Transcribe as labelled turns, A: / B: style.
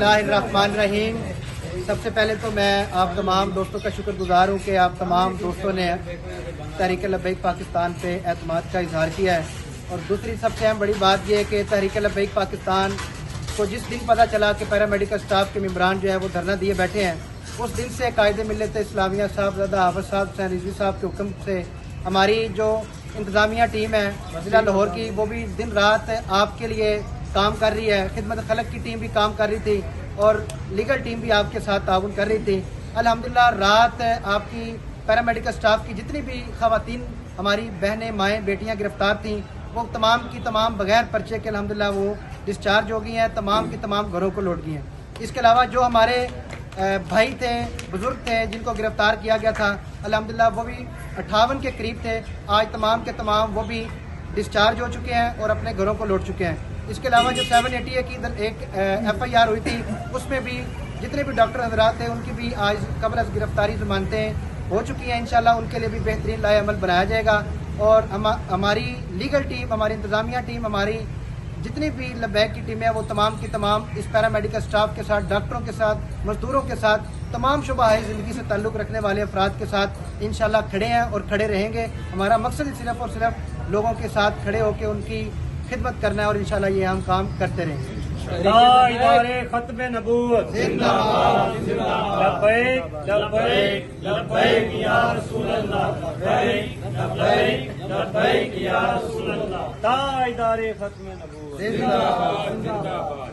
A: बिस्मिल्लाहिर्रहमानिर्रहीम। सबसे पहले तो मैं आप तमाम दोस्तों का शुक्रगुजार हूँ कि आप तमाम दोस्तों ने तहरीक लब्बैक पाकिस्तान पे एतमाद का इजहार किया है। और दूसरी सबसे अहम बड़ी बात यह है कि तहरीक लब्बैक पाकिस्तान को जिस दिन पता चला कि पैरामेडिकल स्टाफ के मेम्बरान जो है वो धरना दिए बैठे हैं, उस दिन से कायदे मिल्लत इस्लामिया साहबजादा हाफिज साहब हुसैन रिजवी साहब के हुक्म से हमारी जो इंतज़ामिया टीम है ज़िला लाहौर की, वो भी दिन रात आपके लिए काम कर रही है। खिदमत खलक की टीम भी काम कर रही थी और लीगल टीम भी आपके साथ ताउन कर रही थी। अल्हम्दुलिल्लाह रात आपकी पैरामेडिकल स्टाफ की जितनी भी ख़वातीन हमारी बहनें माएँ बेटियाँ गिरफ्तार थीं, वो तमाम की तमाम बगैर पर्चे के अल्हम्दुलिल्लाह वो डिस्चार्ज हो गई हैं, तमाम की तमाम घरों को लौट गई हैं। इसके अलावा जो हमारे भाई थे, बुज़ुर्ग थे जिनको गिरफ़्तार किया गया था, अल्हम्दुलिल्लाह वो भी 58 के करीब थे, आज तमाम के तमाम वो भी डिस्चार्ज हो चुके हैं और अपने घरों को लौट चुके हैं। इसके अलावा जो 780 की एक FIR हुई थी, उसमें भी जितने भी डॉक्टर हज़रात थे उनकी भी आज कबल अज़ गिरफ्तारी ज़मानतें हो चुकी हैं। इंशाल्लाह उनके लिए भी बेहतरीन लाए अमल बनाया जाएगा। और हमारी लीगल टीम, हमारी इंतज़ामिया टीम, हमारी जितनी भी लब्बैक की टीम है, वो तमाम की तमाम इस पैरामेडिकल स्टाफ के साथ, डॉक्टरों के साथ, मजदूरों के साथ, तमाम शुबा ज़िंदगी से ताल्लुक़ रखने वाले अफराद के साथ इंशाल्लाह खड़े हैं और खड़े रहेंगे। हमारा मकसद सिर्फ़ और सिर्फ लोगों के साथ खड़े होकर उनकी खिदमत करना है और इंशाल्लाह ये हम काम करते रहेंगे।
B: खत्म नबूवत जिंदाबाद लब्बैक लब्बैक लब्बैक या रसूल अल्लाह, लब्बैक लब्बैक लब्बैक या रसूल अल्लाह। ताजदारे खत्म नबूवत जिंदाबाद जिंदाबाद।